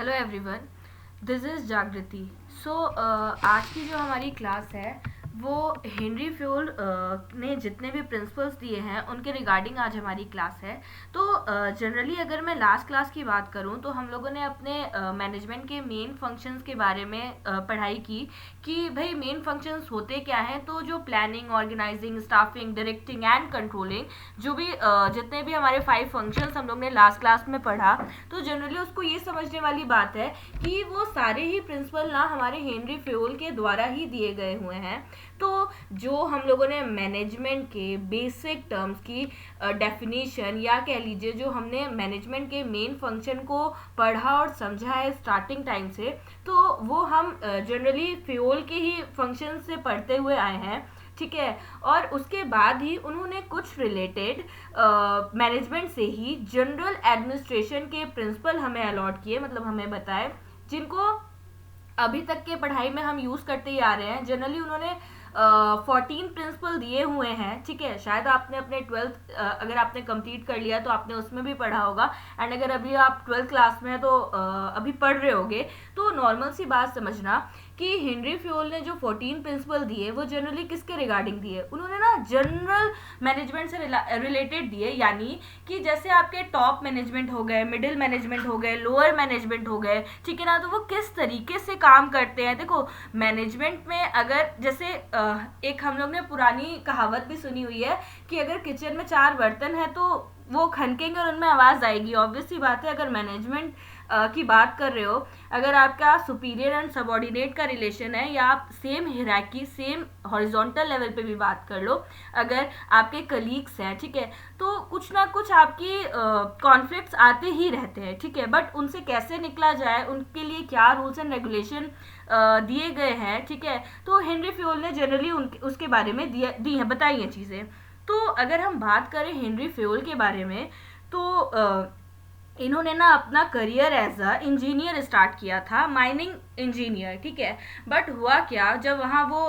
Hello everyone, this is जागृति। आज की जो हमारी क्लास है वो हेनरी फ्योल ने जितने भी प्रिंसिपल्स दिए हैं उनके रिगार्डिंग आज हमारी क्लास है। तो जनरली अगर मैं लास्ट क्लास की बात करूं तो हम लोगों ने अपने मैनेजमेंट के मेन फंक्शंस के बारे में पढ़ाई की कि भाई मेन फंक्शंस होते क्या हैं। तो जो planning, organising, staffing, directing and controlling, जो भी जितने भी हमारे 5 फंक्शंस हम लोग ने लास्ट क्लास में पढ़ा, तो जनरली उसको ये समझने वाली बात है कि वो सारे ही प्रिंसिपल ना हमारे हेनरी फ्योल के द्वारा ही दिए गए हुए हैं। तो जो हम लोगों ने मैनेजमेंट के बेसिक टर्म्स की डेफिनेशन या कह लीजिए जो हमने मैनेजमेंट के मेन फंक्शन को पढ़ा और समझा है स्टार्टिंग टाइम से, तो वो हम जनरली फ्योल के ही फंक्शन से पढ़ते हुए आए हैं। ठीक है। और उसके बाद ही उन्होंने कुछ रिलेटेड मैनेजमेंट से ही जनरल एडमिनिस्ट्रेशन के प्रिंसिपल हमें अलॉट किए, मतलब हमें बताए, जिनको अभी तक के पढ़ाई में हम यूज करते ही आ रहे हैं। जनरली उन्होंने 14 प्रिंसिपल दिए हुए हैं। ठीक है। शायद आपने अपने 12th अगर आपने कंप्लीट कर लिया तो आपने उसमें भी पढ़ा होगा, एंड अगर अभी आप 12th क्लास में हैं तो अभी पढ़ रहे होगे। तो नॉर्मल सी बात समझना कि हेनरी फ्योल ने जो 14 प्रिंसिपल दिए वो जनरली किसके रिगार्डिंग दिए, उन्होंने ना जनरल मैनेजमेंट से रिलेटेड दिए। यानी कि जैसे आपके टॉप मैनेजमेंट हो गए, मिडिल मैनेजमेंट हो गए, लोअर मैनेजमेंट हो गए, ठीक है ना, तो वो किस तरीके से काम करते हैं। देखो मैनेजमेंट में अगर जैसे एक हम लोग ने पुरानी कहावत भी सुनी हुई है कि अगर किचन में 4 बर्तन है तो वो खनकेंगे और उनमें आवाज आएगी। ऑब्वियस सी बात है, अगर मैनेजमेंट की बात कर रहे हो, अगर आपका सुपीरियर एंड सबऑर्डिनेट का रिलेशन है, या आप same hierarchy, same horizontal level पे भी बात कर लो, अगर आपके कलीग्स हैं, ठीक है, तो कुछ ना कुछ आपकी कॉन्फ्लिक्ट्स आते ही रहते हैं। ठीक है। बट उनसे कैसे निकला जाए, उनके लिए क्या रूल्स एंड रेगुलेशन दिए गए हैं, ठीक है, तो हेनरी फ्योल ने जनरली उसके बारे में दी है, बताई हैं चीज़ें। तो अगर हम बात करें हेनरी फ्योल के बारे में, तो इन्होंने ना अपना career as a engineer start किया था, माइनिंग इंजीनियर। ठीक है। बट हुआ क्या, जब वहाँ वो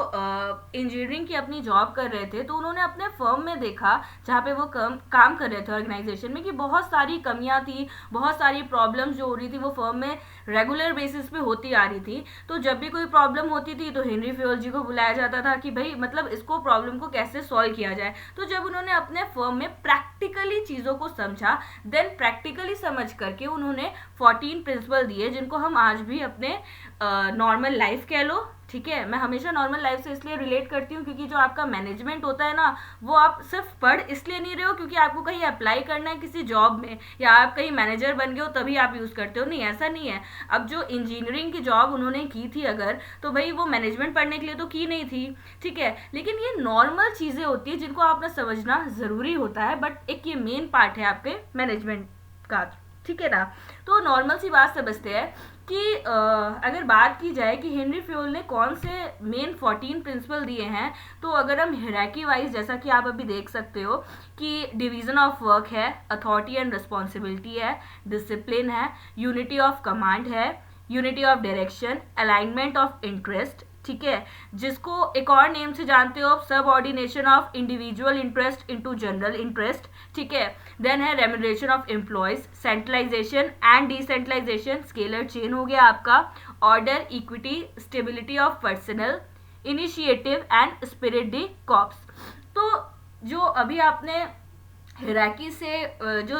इंजीनियरिंग की अपनी जॉब कर रहे थे तो उन्होंने अपने फर्म में देखा, जहाँ पे वो काम कर रहे थे ऑर्गेनाइजेशन में, कि बहुत सारी कमियां थी, बहुत सारी प्रॉब्लम्स जो हो रही थी वो फर्म में रेगुलर बेसिस पे होती आ रही थी। तो जब भी कोई प्रॉब्लम होती थी तो हेनरी फ्योल जी को बुलाया जाता था कि भाई मतलब इसको प्रॉब्लम को कैसे सॉल्व किया जाए। तो जब उन्होंने अपने फर्म में प्रैक्टिकली चीज़ों को समझा, देन प्रैक्टिकली समझ करके उन्होंने 14 प्रिंसिपल दिए, जिनको हम आज भी अपने नॉर्मल लाइफ कह लो। ठीक है। मैं हमेशा नॉर्मल लाइफ से इसलिए रिलेट करती हूँ क्योंकि जो आपका मैनेजमेंट होता है ना, वो आप सिर्फ पढ़ इसलिए नहीं रहे हो क्योंकि आपको कहीं अप्लाई करना है किसी जॉब में, या आप कहीं मैनेजर बन गए हो तभी आप यूज़ करते हो। नहीं, ऐसा नहीं है। अब जो इंजीनियरिंग की जॉब उन्होंने की थी अगर, तो भाई वो मैनेजमेंट पढ़ने के लिए तो की नहीं थी। ठीक है। लेकिन ये नॉर्मल चीज़ें होती है जिनको आपने समझना ज़रूरी होता है, बट एक ये मेन पार्ट है आपके मैनेजमेंट का। ठीक है ना। तो नॉर्मल सी बात समझते हैं कि अगर बात की जाए कि हेनरी फ्योल ने कौन से मेन 14 प्रिंसिपल दिए हैं, तो अगर हम हिरार्की वाइज, जैसा कि आप अभी देख सकते हो कि डिवीजन ऑफ वर्क है, अथॉरिटी एंड रिस्पॉन्सिबिलिटी है, डिसिप्लिन है, यूनिटी ऑफ कमांड है, unity of direction, alignment of interest, ठीक है, जिसको एक और नेम से जानते हो subordination of individual interest into general interest. ठीक है। देन है remuneration of employees, centralisation and decentralisation, scalar chain हो गया आपका, order, equity, stability of personnel, initiative and spirit de corps. तो जो अभी आपने हिरार्की से जो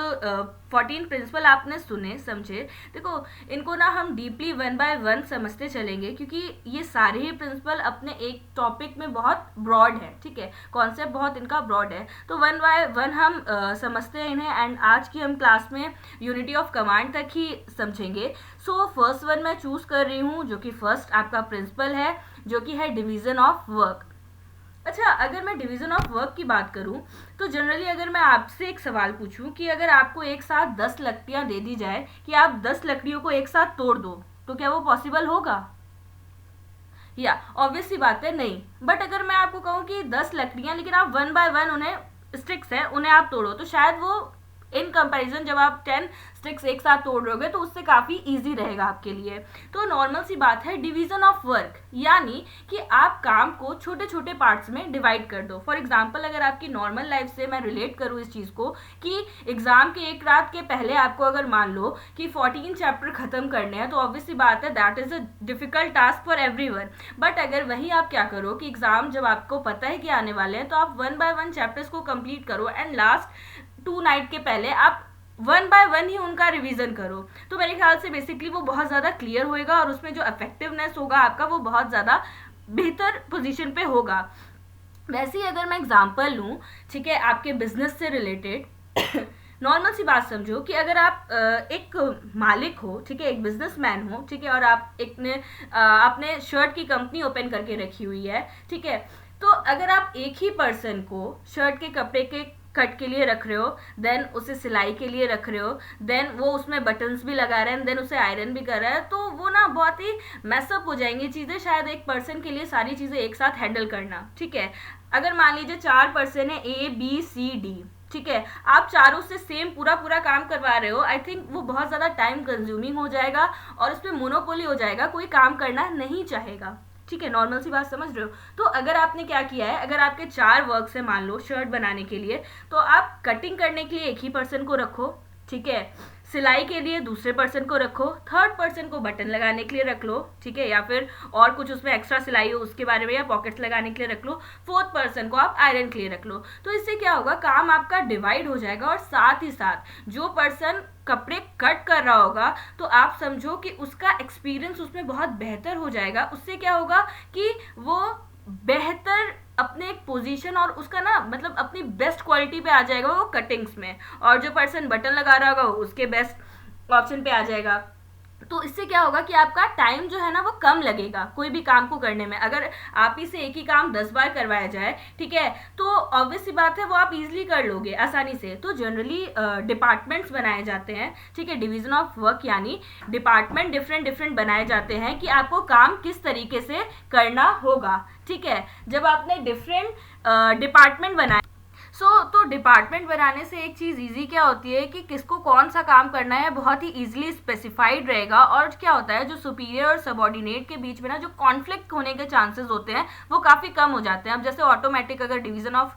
14 प्रिंसिपल आपने सुने समझे, देखो इनको ना हम डीपली 1 बाय 1 समझते चलेंगे क्योंकि ये सारे ही प्रिंसिपल अपने एक टॉपिक में बहुत ब्रॉड है। ठीक है। कॉन्सेप्ट बहुत इनका ब्रॉड है, तो 1 बाय 1 हम समझते हैं इन्हें, एंड आज की हम क्लास में यूनिटी ऑफ कमांड तक ही समझेंगे। सो फर्स्ट वन मैं चूज कर रही हूँ, जो कि फर्स्ट आपका प्रिंसिपल है, जो कि है डिवीजन ऑफ वर्क। अच्छा, अगर मैं डिवीजन ऑफ वर्क की बात करूं तो जनरली अगर मैं आपसे एक सवाल पूछूं कि अगर आपको एक साथ 10 लकड़ियां दे दी जाए कि आप 10 लकड़ियों को एक साथ तोड़ दो, तो क्या वो पॉसिबल होगा? या ऑब्वियस सी बात है, नहीं। बट अगर मैं आपको कहूं कि 10 लकड़ियां, लेकिन आप 1 बाय 1 उन्हें स्टिक्स है उन्हें आप तोड़ो, तो शायद वो इन कंपैरिजन जब आप 10 स्टिक्स एक साथ तोड़ रहोगे तो उससे काफ़ी ईजी रहेगा आपके लिए। तो नॉर्मल सी बात है डिवीज़न ऑफ वर्क, यानी कि आप काम को छोटे छोटे पार्ट्स में डिवाइड कर दो। फॉर एग्जाम्पल अगर आपकी नॉर्मल लाइफ से मैं रिलेट करूँ इस चीज़ को कि एग्जाम के एक रात के पहले आपको अगर मान लो कि 14 चैप्टर खत्म करने हैं, तो ऑब्वियसली बात है that is a difficult task for everyone. But अगर वही आप क्या करो कि एग्जाम जब आपको पता है कि आने वाले हैं, तो आप 1 बाय 1 चैप्टर्स को कंप्लीट करो एंड लास्ट 2 नाइट के पहले आप 1 बाय 1 ही उनका रिवीजन करो। तो मेरे ख्याल से बेसिकली वो बहुत ज़्यादा क्लियर होएगा और उसमें जो इफेक्टिवनेस होगा आपका वो बहुत ज़्यादा बेहतर पोजीशन पे होगा। वैसे ही अगर मैं एग्जांपल लूँ, ठीक है, आपके बिजनेस से रिलेटेड नॉर्मल सी बात समझो कि अगर आप एक मालिक हो, ठीक है, एक बिजनेसमैन हो, ठीक है, और आप आपने शर्ट की कंपनी ओपन करके रखी हुई है, ठीक है, तो अगर आप एक ही पर्सन को शर्ट के कपड़े के कट के लिए रख रहे हो, देन उसे सिलाई के लिए रख रहे हो, देन वो उसमें बटन्स भी लगा रहे हैं, देन उसे आयरन भी कर रहा है, तो वो ना बहुत ही मैसअप हो जाएंगी चीज़ें, शायद एक पर्सन के लिए सारी चीज़ें एक साथ हैंडल करना, ठीक है। अगर मान लीजिए 4 पर्सन है ABCD, ठीक है, आप चारों से सेम पूरा काम करवा रहे हो, आई थिंक वो बहुत ज़्यादा टाइम कंज्यूमिंग हो जाएगा और उसमें मोनोपोली हो जाएगा, कोई काम करना नहीं चाहेगा, ठीक है। नॉर्मल सी बात समझ रहे हो। तो अगर आपने क्या किया है, अगर आपके 4 वर्क्स है मान लो शर्ट बनाने के लिए, तो आप कटिंग करने के लिए एक ही पर्सन को रखो, ठीक है, सिलाई के लिए दूसरे पर्सन को रखो, थर्ड पर्सन को बटन लगाने के लिए रख लो, ठीक है, या फिर और कुछ उसमें एक्स्ट्रा सिलाई हो उसके बारे में, या पॉकेट्स लगाने के लिए रख लो, फोर्थ पर्सन को आप आयरन के लिए रख लो। तो इससे क्या होगा, काम आपका डिवाइड हो जाएगा और साथ ही साथ जो पर्सन कपड़े कट कर रहा होगा, तो आप समझो कि उसका एक्सपीरियंस उसमें बहुत बेहतर हो जाएगा। उससे क्या होगा कि वो बेहतर अपने एक पोजीशन और उसका ना मतलब अपनी बेस्ट क्वालिटी पे आ जाएगा वो कटिंग्स में, और जो पर्सन बटन लगा रहा होगा उसके बेस्ट ऑप्शन पे आ जाएगा। तो इससे क्या होगा कि आपका टाइम जो है ना वो कम लगेगा कोई भी काम को करने में। अगर आप ही से एक ही काम 10 बार करवाया जाए, ठीक है, तो ऑब्वियस सी बात है वो आप इजीली कर लोगे आसानी से। तो जनरली डिपार्टमेंट्स बनाए जाते हैं, ठीक है, डिवीजन ऑफ वर्क, यानी डिपार्टमेंट डिफरेंट बनाए जाते हैं कि आपको काम किस तरीके से करना होगा, ठीक है। जब आपने डिफरेंट डिपार्टमेंट बनाए तो डिपार्टमेंट बनाने से एक चीज़ इजी क्या होती है कि किसको कौन सा काम करना है बहुत ही इजीली स्पेसिफाइड रहेगा, और क्या होता है जो सुपीरियर और सबॉर्डिनेट के बीच में ना जो कॉन्फ्लिक्ट होने के चांसेस होते हैं वो काफ़ी कम हो जाते हैं। अब जैसे ऑटोमेटिक अगर डिवीजन ऑफ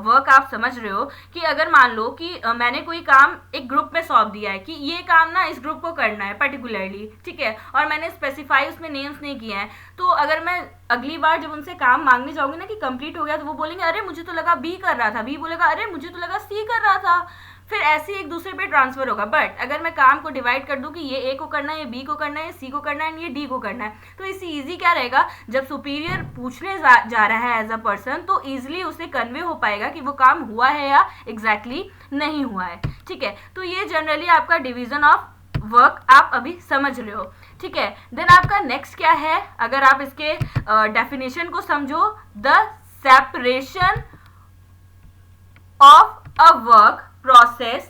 वर्क आप समझ रहे हो कि अगर मान लो कि मैंने कोई काम एक ग्रुप में सौंप दिया है कि ये काम ना इस ग्रुप को करना है पर्टिकुलरली, ठीक है, और मैंने स्पेसिफाई उसमें नेम्स नहीं किए हैं, तो अगर मैं अगली बार जब उनसे काम मांगने जाऊंगी ना कि कंप्लीट हो गया, तो वो बोलेंगे अरे मुझे तो लगा बी कर रहा था, बी बोलेगा अरे मुझे तो लगा सी कर रहा था, फिर ऐसे एक दूसरे पे ट्रांसफर होगा। बट अगर मैं काम को डिवाइड कर दूं कि ये ए को करना है, ये बी को करना है, ये सी को करना है, ये डी को करना है, तो इससे इजी क्या रहेगा, जब सुपीरियर पूछने जा रहा है एज अ पर्सन, तो इजिली उसे कन्वे हो पाएगा कि वो काम हुआ है या एग्जैक्टली नहीं हुआ है, ठीक है। तो ये जनरली आपका डिवीजन ऑफ वर्क आप अभी समझ रहे हो, ठीक है। देन आपका नेक्स्ट क्या है, अगर आप इसके डेफिनेशन को समझो, the separation of a work process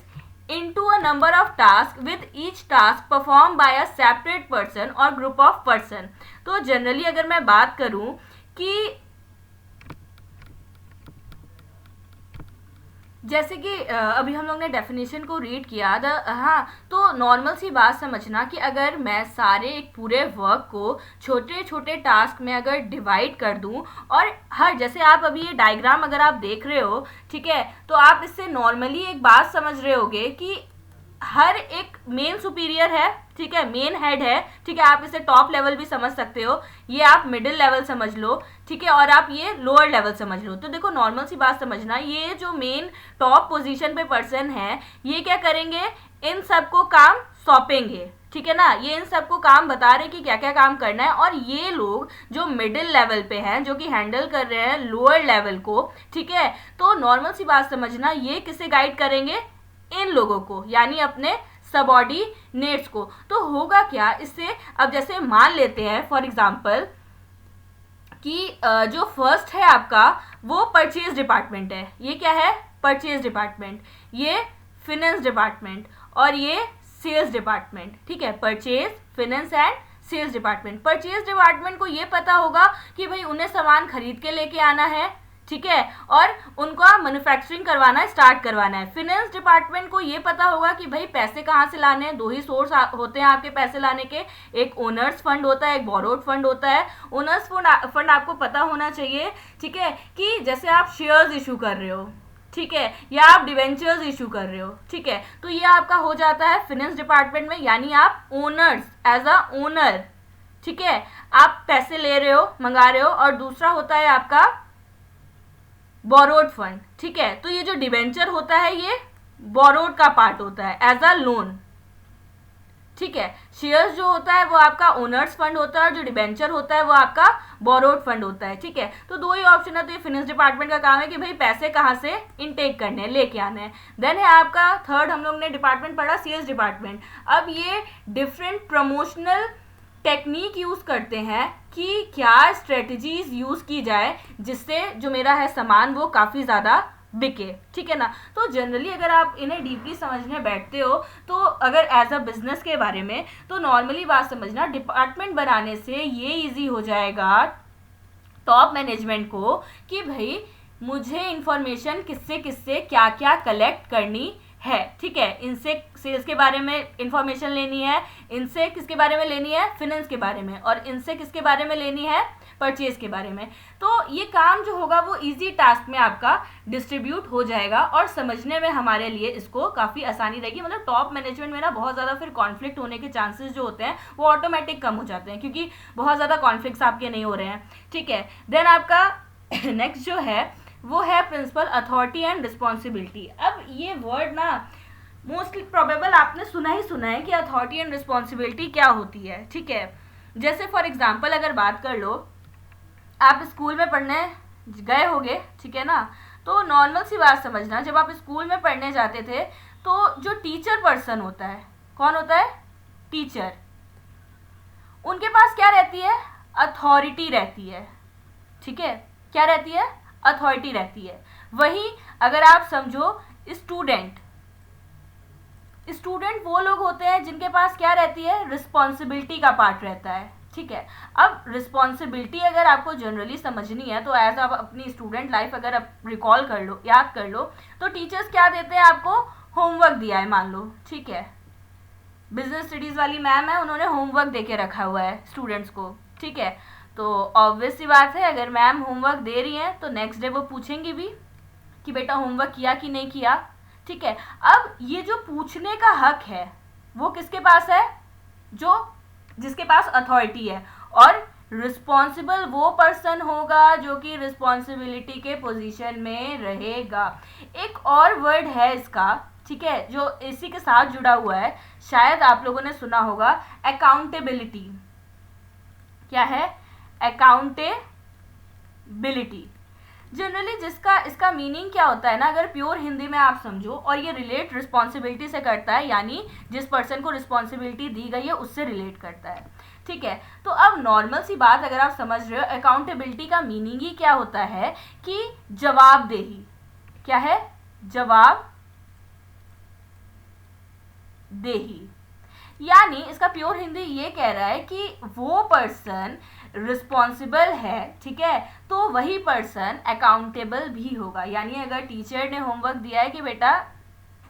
into a number of tasks with each task performed by a separate person or group of person। तो जनरली अगर मैं बात करूं कि जैसे कि अभी हम लोग ने डेफिनेशन को रीड किया हाँ, तो नॉर्मल सी बात समझना कि अगर मैं सारे एक पूरे वर्क को छोटे छोटे टास्क में अगर डिवाइड कर दूं, और हर जैसे आप अभी ये डायग्राम अगर आप देख रहे हो, ठीक है, तो आप इससे नॉर्मली एक बात समझ रहे होगे कि हर एक मेन सुपीरियर है, ठीक है, मेन हेड है, ठीक है, आप इसे टॉप लेवल भी समझ सकते हो, ये आप मिडिल लेवल समझ लो, ठीक है, और आप ये लोअर लेवल समझ लो। तो देखो नॉर्मल सी बात समझना, ये जो मेन टॉप पोजीशन पे पर्सन है ये क्या करेंगे, इन सबको काम सौंपेंगे, ठीक है ना, ये इन सबको काम बता रहे कि क्या क्या काम करना है, और ये लोग जो मिडिल लेवल पे हैं जो कि हैंडल कर रहे हैं लोअर लेवल को, ठीक है, तो नॉर्मल सी बात समझना, ये किसे गाइड करेंगे, इन लोगों को, यानी अपने सबॉर्डिनेट्स को। तो होगा क्या इससे, अब जैसे मान लेते हैं फॉर एग्जांपल कि जो फर्स्ट है आपका वो परचेज डिपार्टमेंट है, ये क्या है, परचेज डिपार्टमेंट, ये फिनेंस डिपार्टमेंट, और ये सेल्स डिपार्टमेंट, ठीक है, purchase, finance and sales department. Purchase department को ये पता होगा कि भाई उन्हें सामान खरीद के लेके आना है, ठीक है, और उनका मैन्युफैक्चरिंग करवाना स्टार्ट करवाना है। फिनेंस डिपार्टमेंट को ये पता होगा कि भाई पैसे कहाँ से लाने हैं। दो ही सोर्स होते हैं आपके पैसे लाने के, एक ओनर्स फंड होता है, एक बोरोड फंड होता है। ओनर्स फंड आपको पता होना चाहिए, ठीक है, कि जैसे आप शेयर्स इशू कर रहे हो, ठीक है, या आप डिवेंचर्स इशू कर रहे हो, ठीक है, तो ये आपका हो जाता है फिनेंस डिपार्टमेंट में, यानी आप ओनर्स, एज अ ओनर, ठीक है, आप पैसे ले रहे हो, मंगा रहे हो। और दूसरा होता है आपका बोरोड फंड, ठीक है, तो ये जो डिवेंचर होता है ये बोरोड का पार्ट होता है एज अ लोन, ठीक है। शेयर्स जो होता है वो आपका ओनर्स फंड होता है और जो डिबेंचर होता है वो आपका बोरोड फंड होता है, ठीक है। तो दो ही ऑप्शन है, तो ये फिनेंस डिपार्टमेंट का काम है कि भाई पैसे कहाँ से इनटेक करने हैं, लेके आने हैं। देन है आपका थर्ड, हम लोग ने डिपार्टमेंट पढ़ा सेल्स डिपार्टमेंट। अब ये डिफरेंट प्रमोशनल टेक्निक यूज करते हैं कि क्या स्ट्रेटजीज यूज की जाए जिससे जो मेरा है सामान वो काफी ज्यादा बिके, ठीक है ना। तो जनरली अगर आप इन्हें डीपली समझने बैठते हो तो अगर एज अ बिजनेस के बारे में, तो नॉर्मली बात समझना, डिपार्टमेंट बनाने से ये इजी हो जाएगा टॉप मैनेजमेंट को कि भाई मुझे इंफॉर्मेशन किससे किससे क्या क्या कलेक्ट करनी है, ठीक है। इनसे सेल्स के बारे में इंफॉर्मेशन लेनी है, इनसे किसके बारे में लेनी है, फिनेंस के बारे में, और इनसे किसके बारे में लेनी है, परचेज के बारे में। तो ये काम जो होगा वो इजी टास्क में आपका डिस्ट्रीब्यूट हो जाएगा और समझने में हमारे लिए इसको काफ़ी आसानी रहेगी। मतलब टॉप मैनेजमेंट में ना बहुत ज़्यादा फिर कॉन्फ्लिक्ट होने के चांसेस जो होते हैं वो ऑटोमेटिक कम हो जाते हैं, क्योंकि बहुत ज़्यादा कॉन्फ्लिक्ट्स आपके नहीं हो रहे हैं, ठीक है। देन आपका नेक्स्ट जो है वो है प्रिंसिपल अथॉरिटी एंड रिस्पॉन्सिबिलिटी। अब ये वर्ड ना मोस्टली प्रोबेबल आपने सुना ही सुना है कि अथॉरिटी एंड रिस्पॉन्सिबिलिटी क्या होती है, ठीक है। जैसे फॉर एग्जांपल अगर बात कर लो, आप स्कूल में पढ़ने गए होगे, ठीक है ना, तो नॉर्मल सी बात समझना, जब आप स्कूल में पढ़ने जाते थे तो जो टीचर पर्सन होता है, कौन होता है, टीचर, उनके पास क्या रहती है, अथॉरिटी रहती है, ठीक है, क्या रहती है, अथॉरिटी रहती है। वही अगर आप समझो स्टूडेंट, स्टूडेंट वो लोग होते हैं जिनके पास क्या रहती है, रिस्पॉन्सिबिलिटी का पार्ट रहता है, ठीक है। अब रिस्पॉन्सिबिलिटी अगर आपको जनरली समझनी है तो एज आप अपनी स्टूडेंट लाइफ अगर आप रिकॉल कर लो, याद कर लो, तो टीचर्स क्या देते हैं आपको, होमवर्क दिया है मान लो, ठीक है, बिजनेस स्टडीज वाली मैम है, उन्होंने होमवर्क दे के रखा हुआ है स्टूडेंट्स को, ठीक है। तो ऑब्वियस सी बात है अगर मैम होमवर्क दे रही हैं तो नेक्स्ट डे वो पूछेंगी भी कि बेटा होमवर्क किया कि नहीं किया, ठीक है। अब ये जो पूछने का हक है वो किसके पास है, जो जिसके पास अथॉरिटी है, और रिस्पॉन्सिबल वो पर्सन होगा जो कि रिस्पॉन्सिबिलिटी के पोजीशन में रहेगा। एक और वर्ड है इसका, ठीक है, जो इसी के साथ जुड़ा हुआ है, शायद आप लोगों ने सुना होगा, अकाउंटेबिलिटी। क्या है, अकाउंटेबिलिटी। जनरली जिसका इसका मीनिंग क्या होता है ना, अगर प्योर हिंदी में आप समझो, और ये रिलेट रिस्पॉन्सिबिलिटी से करता है, यानी जिस पर्सन को रिस्पॉन्सिबिलिटी दी गई है उससे रिलेट करता है, ठीक है। तो अब नॉर्मल सी बात अगर आप समझ रहे हो, अकाउंटेबिलिटी का मीनिंग ही क्या होता है कि जवाबदेही। क्या है, जवाबदेही, यानी इसका प्योर हिंदी ये कह रहा है कि वो पर्सन रिस्पॉन्सिबल है, ठीक है, तो वही पर्सन अकाउंटेबल भी होगा। यानी अगर टीचर ने होमवर्क दिया है कि बेटा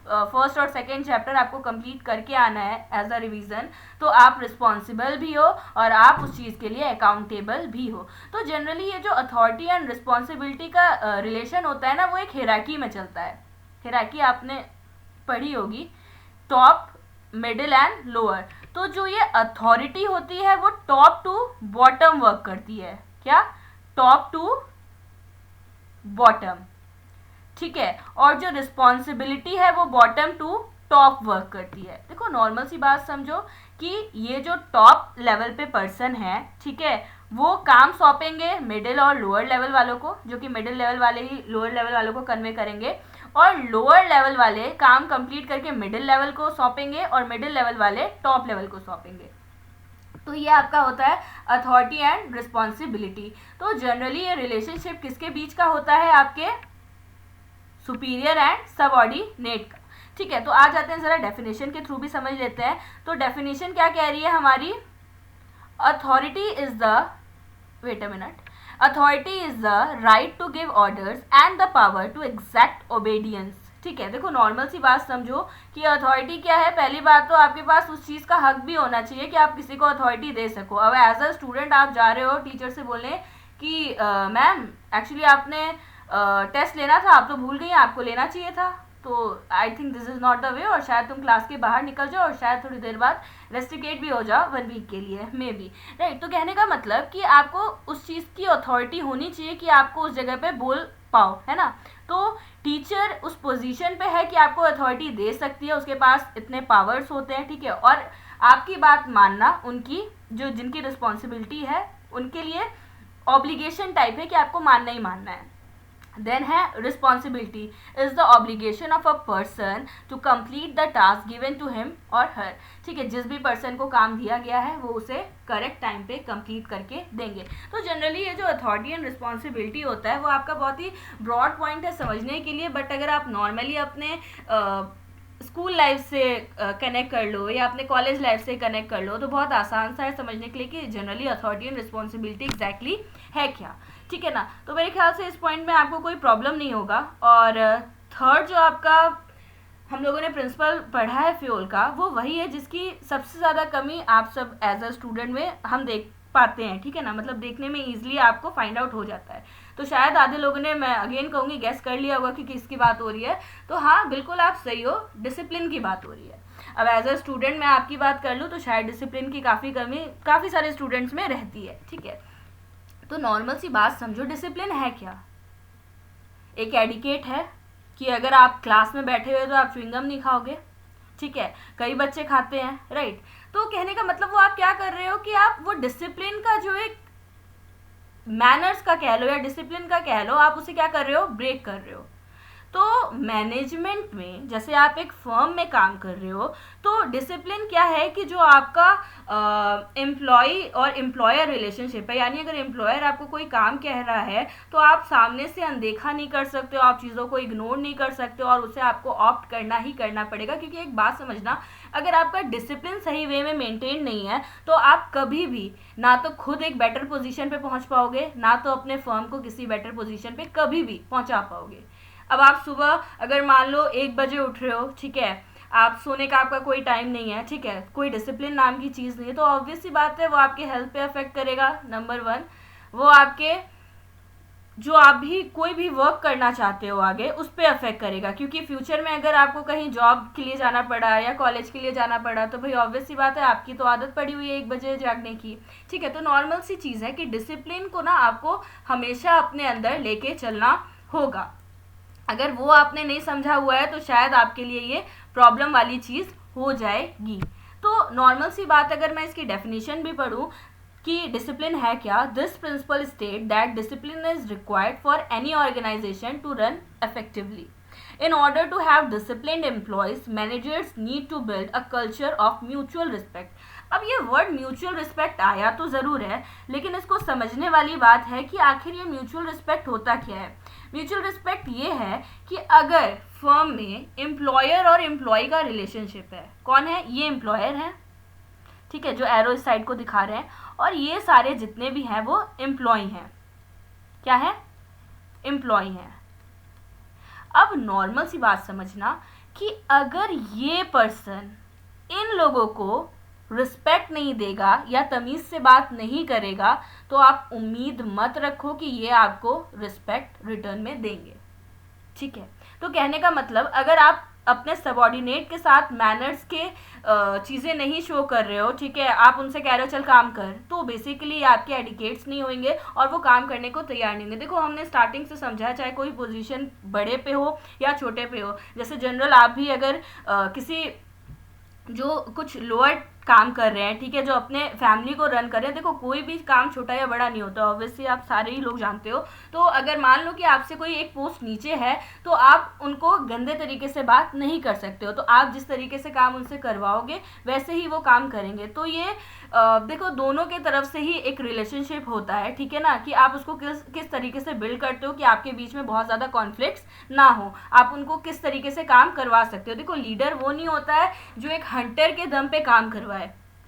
फर्स्ट और सेकंड चैप्टर आपको कंप्लीट करके आना है एज अ रिवीजन, तो आप रिस्पॉन्सिबल भी हो और आप उस चीज़ के लिए अकाउंटेबल भी हो। तो जनरली ये जो अथॉरिटी एंड रिस्पॉन्सिबिलिटी का रिलेशन होता है ना, वो एक हिराकी में चलता है। हिराकी आपने पढ़ी होगी, टॉप, मिडिल एंड लोअर। तो जो ये अथॉरिटी होती है वो टॉप टू बॉटम वर्क करती है। क्या, टॉप टू बॉटम, ठीक है, और जो रिस्पॉन्सिबिलिटी है वो बॉटम टू टॉप वर्क करती है। देखो नॉर्मल सी बात समझो कि ये जो टॉप लेवल पे पर्सन है, ठीक है, वो काम सौंपेंगे मिडिल और लोअर लेवल वालों को, जो कि मिडिल लेवल वाले ही लोअर लेवल वालों को कन्वे करेंगे, और लोअर लेवल वाले काम कंप्लीट करके मिडिल लेवल को सौंपेंगे और मिडिल लेवल वाले टॉप लेवल को सौंपेंगे। तो ये आपका होता है अथॉरिटी एंड रिस्पॉन्सिबिलिटी। तो जनरली ये रिलेशनशिप किसके बीच का होता है, आपके सुपीरियर एंड सबऑर्डिनेट का, ठीक है। तो आ जाते हैं जरा डेफिनेशन के थ्रू भी समझ लेते हैं। तो डेफिनेशन क्या कह रही है हमारी, authority is the, wait a minute, authority is the right to give orders and the power to exact obedience. ठीक है, देखो नॉर्मल सी बात समझो कि अथॉरिटी क्या है। पहली बात तो आपके पास उस चीज़ का हक भी होना चाहिए कि आप किसी को अथॉरिटी दे सको। अब एज अ स्टूडेंट आप जा रहे हो टीचर से बोलने कि मैम एक्चुअली आपने टेस्ट लेना था, आप तो भूल गई, आपको लेना चाहिए था, तो I think this is not the way, और शायद तुम क्लास के बाहर निकल जाओ और शायद थोड़ी देर बाद रेस्ट्रिकेट भी हो जाओ 1 वीक के लिए मे बी, राइट। तो कहने का मतलब कि आपको उस चीज़ की अथॉरिटी होनी चाहिए कि आपको उस जगह पे बोल पाओ, है ना। तो टीचर उस पोजीशन पे है कि आपको अथॉरिटी दे सकती है, उसके पास इतने पावर्स होते हैं, ठीक है। और आपकी बात मानना उनकी जो जिनकी रिस्पॉन्सिबिलिटी है उनके लिए ऑब्लिगेशन टाइप है कि आपको मानना ही मानना है। देन है responsibility is the obligation of a person to complete the task given to him और हर। ठीक है, जिस भी पर्सन को काम दिया गया है वो उसे करेक्ट टाइम पे कंप्लीट करके देंगे। तो जनरली ये जो अथॉरिटी एंड रिस्पॉन्सिबिलिटी होता है वो आपका बहुत ही ब्रॉड पॉइंट है समझने के लिए, बट अगर आप नॉर्मली अपने स्कूल लाइफ से कनेक्ट कर लो या अपने कॉलेज लाइफ से कनेक्ट कर लो तो बहुत आसान सा है समझने के लिए कि generally authority and responsibility exactly है क्या। ठीक है ना, तो मेरे ख्याल से इस पॉइंट में आपको कोई प्रॉब्लम नहीं होगा। और थर्ड जो आपका हम लोगों ने प्रिंसिपल पढ़ा है फ्यूल का, वो वही है जिसकी सबसे ज़्यादा कमी आप सब एज अ स्टूडेंट में हम देख पाते हैं। ठीक है ना, मतलब देखने में ईजिली आपको फाइंड आउट हो जाता है। तो शायद आधे लोगों ने, मैं अगेन कहूँगी, गेस कर लिया होगा कि किसकी बात हो रही है। तो हाँ, बिल्कुल आप सही हो, डिसिप्लिन की बात हो रही है। अब एज अ स्टूडेंट मैं आपकी बात कर लूँ तो शायद डिसिप्लिन की काफ़ी कमी काफ़ी सारे स्टूडेंट्स में रहती है। ठीक है, तो नॉर्मल सी बात समझो, डिसिप्लिन है क्या? एक एडिकेट है कि अगर आप क्लास में बैठे हुए तो आप च्युइंगम नहीं खाओगे। ठीक है, कई बच्चे खाते हैं, राइट। तो कहने का मतलब वो आप क्या कर रहे हो कि आप वो डिसिप्लिन का जो एक मैनर्स का कह लो या डिसिप्लिन का कह लो, आप उसे क्या कर रहे हो, ब्रेक कर रहे हो। तो मैनेजमेंट में जैसे आप एक फर्म में काम कर रहे हो तो डिसिप्लिन क्या है कि जो आपका एम्प्लॉय और एम्प्लॉयर रिलेशनशिप है, यानी अगर एम्प्लॉयर आपको कोई काम कह रहा है तो आप सामने से अनदेखा नहीं कर सकते हो, आप चीज़ों को इग्नोर नहीं कर सकते हो और उसे आपको ऑप्ट करना ही करना पड़ेगा। क्योंकि एक बात समझना, अगर आपका डिसिप्लिन सही वे में मेंटेन नहीं है तो आप कभी भी ना तो खुद एक बेटर पोजीशन पे पहुंच पाओगे, ना तो अपने फर्म को किसी बेटर पोजीशन पे कभी भी पहुंचा पाओगे। अब आप सुबह अगर मान लो 1 बजे उठ रहे हो, ठीक है, आप सोने का आपका कोई टाइम नहीं है, ठीक है, कोई डिसिप्लिन नाम की चीज़ नहीं है, तो ऑब्वियस सी बात है वो आपके हेल्थ पे अफेक्ट करेगा। नंबर 1, वो आपके जो आप भी कोई भी वर्क करना चाहते हो आगे उस पर अफेक्ट करेगा। क्योंकि फ्यूचर में अगर आपको कहीं जॉब के लिए जाना पड़ा या कॉलेज के लिए जाना पड़ा तो भाई ऑब्वियस सी बात है आपकी तो आदत पड़ी हुई है 1 बजे जागने की। ठीक है, तो नॉर्मल सी चीज़ है कि डिसिप्लिन को ना आपको हमेशा अपने अंदर लेके चलना होगा। अगर वो आपने नहीं समझा हुआ है तो शायद आपके लिए ये प्रॉब्लम वाली चीज़ हो जाएगी। तो नॉर्मल सी बात, अगर मैं इसकी डेफिनेशन भी पढ़ूँ कि डिसिप्लिन है क्या, this principle state that discipline is required for any organisation to run effectively. In order to have disciplined employees, managers need to build a culture of mutual respect. अब ये वर्ड म्यूचुअल रिस्पेक्ट आया तो ज़रूर है, लेकिन इसको समझने वाली बात है कि आखिर ये म्यूचुअल रिस्पेक्ट होता क्या है। म्यूचुअल रिस्पेक्ट ये है कि अगर फर्म में एम्प्लॉयर और एम्प्लॉय का रिलेशनशिप है, कौन है ये, एम्प्लॉयर है, ठीक है, जो एरो इस साइड को दिखा रहे हैं, और ये सारे जितने भी हैं वो एम्प्लॉय हैं। क्या है, एम्प्लॉय हैं। अब नॉर्मल सी बात समझना कि अगर ये पर्सन इन लोगों को रिस्पेक्ट नहीं देगा या तमीज़ से बात नहीं करेगा तो आप उम्मीद मत रखो कि ये आपको रिस्पेक्ट रिटर्न में देंगे। ठीक है, तो कहने का मतलब अगर आप अपने सबॉर्डिनेट के साथ मैनर्स के चीज़ें नहीं शो कर रहे हो, ठीक है, आप उनसे कह रहे हो चल काम कर, तो बेसिकली आपके एडिकेट्स नहीं होंगे और वो काम करने को तैयार नहीं होंगे। देखो हमने स्टार्टिंग से समझा है, चाहे कोई पोजीशन बड़े पे हो या छोटे पे हो, जैसे जनरल आप भी अगर किसी जो कुछ लोअर काम कर रहे हैं, ठीक है, जो अपने फैमिली को रन कर रहे हैं, देखो कोई भी काम छोटा या बड़ा नहीं होता, ऑब्वियसली आप सारे ही लोग जानते हो। तो अगर मान लो कि आपसे कोई एक पोस्ट नीचे है तो आप उनको गंदे तरीके से बात नहीं कर सकते हो, तो आप जिस तरीके से काम उनसे करवाओगे वैसे ही वो काम करेंगे। तो ये देखो दोनों के तरफ से ही एक रिलेशनशिप होता है, ठीक है ना, कि आप उसको किस तरीके से बिल्ड करते हो कि आपके बीच में बहुत ज़्यादा कॉन्फ्लिक्ट्स ना हो, आप उनको किस तरीके से काम करवा सकते हो। देखो लीडर वो नहीं होता है जो एक हंटर के दम पे काम करवाए,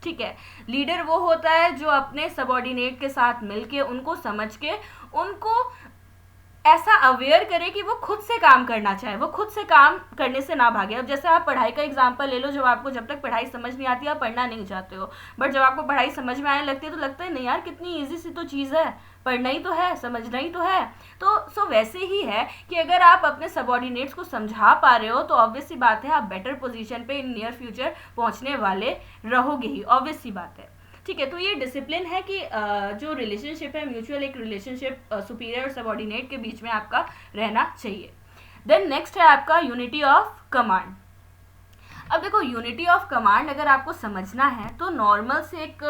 ठीक है। लीडर वो होता है जो अपने सबऑर्डिनेट के साथ मिलके उनको समझ के उनको ऐसा अवेयर करे कि वो खुद से काम करना चाहे, वो खुद से काम करने से ना भागे। अब जैसे आप पढ़ाई का एग्जांपल ले लो, जब आपको जब तक पढ़ाई समझ नहीं आती आप पढ़ना नहीं चाहते हो, बट जब आपको पढ़ाई समझ में आने लगती है तो लगता है नहीं यार कितनी ईजी सी तो चीज़ है, पढ़ना ही तो है, समझना ही तो है। तो सो वैसे ही है कि अगर आप अपने सबऑर्डिनेट्स को समझा पा रहे हो तो ऑब्वियस सी बात है आप बेटर पोजीशन पे इन नियर फ्यूचर पहुंचने वाले रहोगे ही, ऑब्वियस सी बात है। ठीक है, तो ये डिसिप्लिन है कि जो रिलेशनशिप है म्यूचुअल, एक रिलेशनशिप सुपीरियर और सबऑर्डिनेट के बीच में आपका रहना चाहिए। देन नेक्स्ट है आपका यूनिटी ऑफ कमांड। अब देखो यूनिटी ऑफ कमांड अगर आपको समझना है तो नॉर्मल से एक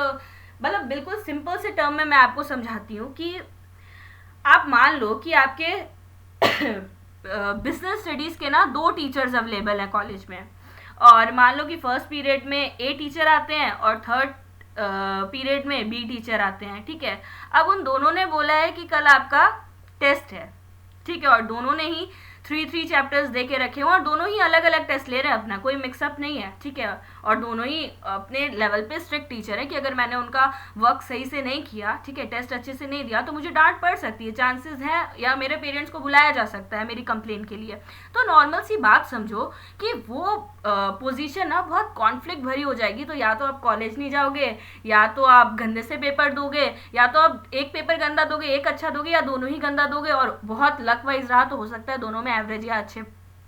मतलब बिल्कुल सिंपल से टर्म में मैं आपको समझाती हूँ कि आप मान लो कि आपके बिजनेस स्टडीज़ के ना 2 टीचर्स अवेलेबल हैं कॉलेज में, और मान लो कि फर्स्ट पीरियड में ए टीचर आते हैं और थर्ड पीरियड में बी टीचर आते हैं। ठीक है, अब उन दोनों ने बोला है कि कल आपका टेस्ट है, ठीक है, और दोनों ने ही 3 चैप्टर्स दे के रखे हुए और दोनों ही अलग अलग टेस्ट ले रहे हैं, अपना कोई मिक्सअप नहीं है। ठीक है, और दोनों ही अपने लेवल पे स्ट्रिक्ट टीचर है कि अगर मैंने उनका वर्क सही से नहीं किया, ठीक है, टेस्ट अच्छे से नहीं दिया तो मुझे डांट पड़ सकती है, चांसेस हैं, या मेरे पेरेंट्स को बुलाया जा सकता है मेरी कंप्लेन के लिए। तो नॉर्मल सी बात समझो कि वो पोजीशन ना बहुत कॉन्फ्लिक्ट भरी हो जाएगी। तो या तो आप कॉलेज नहीं जाओगे, या तो आप गंदे से पेपर दोगे, या तो आप एक पेपर गंदा दोगे एक अच्छा दोगे, या दोनों ही गंदा दोगे, और बहुत लक वाइज रहा तो हो सकता है दोनों में एवरेज या अच्छे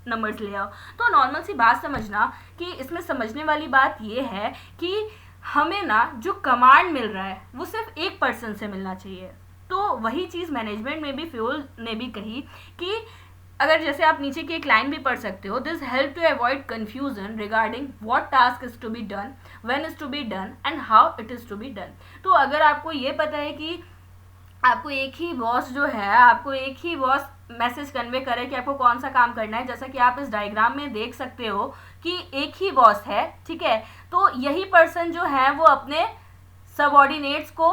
नंबर्स ले आओ। तो नॉर्मल सी बात समझना कि इसमें समझने वाली बात ये है कि हमें ना जो कमांड मिल रहा है वो सिर्फ एक पर्सन से मिलना चाहिए। तो वही चीज़ मैनेजमेंट में भी फ्यूल ने भी कही कि अगर जैसे आप नीचे की एक लाइन भी पढ़ सकते हो, this help to avoid confusion regarding what task is to be done, when is to be done and how it is to be done. तो अगर आपको ये पता है कि आपको एक ही बॉस जो है, आपको एक ही बॉस मैसेज कन्वे करे कि आपको कौन सा काम करना है, जैसा कि आप इस डायग्राम में देख सकते हो कि एक ही बॉस है, ठीक है, तो यही पर्सन जो है वो अपने सबऑर्डिनेट्स को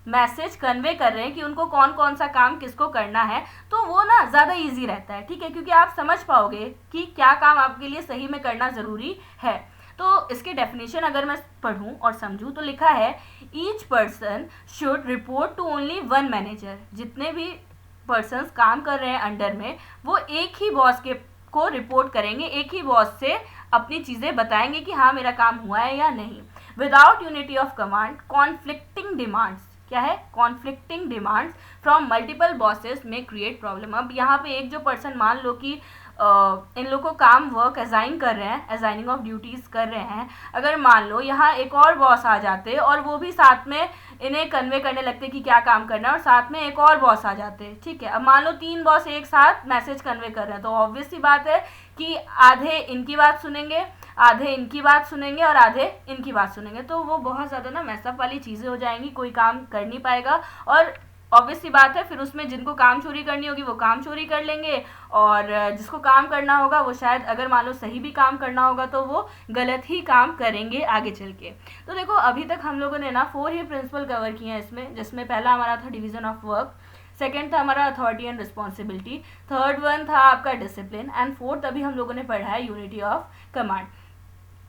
मैसेज कन्वे कर रहे हैं कि उनको कौन कौन सा काम किसको करना है। तो वो ना ज़्यादा इजी रहता है, ठीक है, क्योंकि आप समझ पाओगे कि क्या काम आपके लिए सही में करना ज़रूरी है। तो इसके डेफिनेशन अगर मैं पढ़ूं और समझूं तो लिखा है each person should report to only 1 manager. जितने भी पर्सन्स काम कर रहे हैं अंडर में वो एक ही बॉस के को रिपोर्ट करेंगे, एक ही बॉस से अपनी चीज़ें बताएंगे कि हाँ मेरा काम हुआ है या नहीं। Without unity of command conflicting demands, क्या है, conflicting demands from multiple bosses में क्रिएट प्रॉब्लम। अब यहाँ पे एक जो पर्सन मान लो कि इन लोगों को काम वर्क असाइन कर रहे हैं, असाइनिंग ऑफ ड्यूटीज़ कर रहे हैं, अगर मान लो यहाँ एक और बॉस आ जाते और वो भी साथ में इन्हें कन्वे करने लगते कि क्या काम करना है, और साथ में एक और बॉस आ जाते, ठीक है, अब मान लो 3 बॉस एक साथ मैसेज कन्वे कर रहे हैं, तो ऑब्वियस सी बात है कि आधे इनकी बात सुनेंगे, आधे इनकी बात सुनेंगे और आधे इनकी बात सुनेंगे। तो वो बहुत ज़्यादा ना मैसअप वाली चीज़ें हो जाएंगी, कोई काम कर नहीं पाएगा, और ऑब्वियस सी बात है फिर उसमें जिनको काम चोरी करनी होगी वो काम चोरी कर लेंगे, और जिसको काम करना होगा वो शायद अगर मान लो सही भी काम करना होगा तो वो गलत ही काम करेंगे आगे चल के। तो देखो अभी तक हम लोगों ने ना 4 ही प्रिंसिपल कवर किए हैं इसमें, जिसमें पहला हमारा था डिवीजन ऑफ वर्क, सेकेंड था हमारा authority and responsibility, third one था आपका डिसिप्लिन, एंड फोर्थ अभी हम लोगों ने पढ़ा है यूनिटी ऑफ कमांड।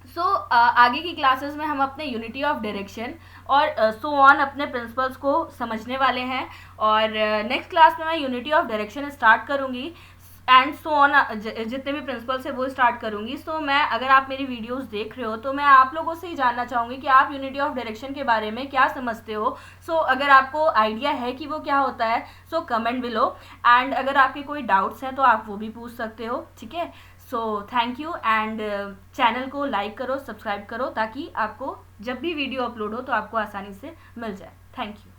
सो आगे की क्लासेस में हम अपने यूनिटी ऑफ डायरेक्शन और सो ऑन अपने प्रिंसिपल्स को समझने वाले हैं, और नेक्स्ट क्लास में मैं यूनिटी ऑफ डायरेक्शन स्टार्ट करूँगी एंड सो ऑन, जितने भी प्रिंसिपल्स है वो स्टार्ट करूँगी। सो मैं अगर आप मेरी वीडियोस देख रहे हो तो मैं आप लोगों से ही जानना चाहूँगी कि आप यूनिटी ऑफ डायरेक्शन के बारे में क्या समझते हो। सो अगर आपको आइडिया है कि वो क्या होता है सो कमेंट बिलो, एंड अगर आपके कोई डाउट्स हैं तो आप वो भी पूछ सकते हो, ठीक है। So thank you, and channel को लाइक करो, सब्सक्राइब करो, ताकि आपको जब भी वीडियो अपलोड हो तो आपको आसानी से मिल जाए। Thank you.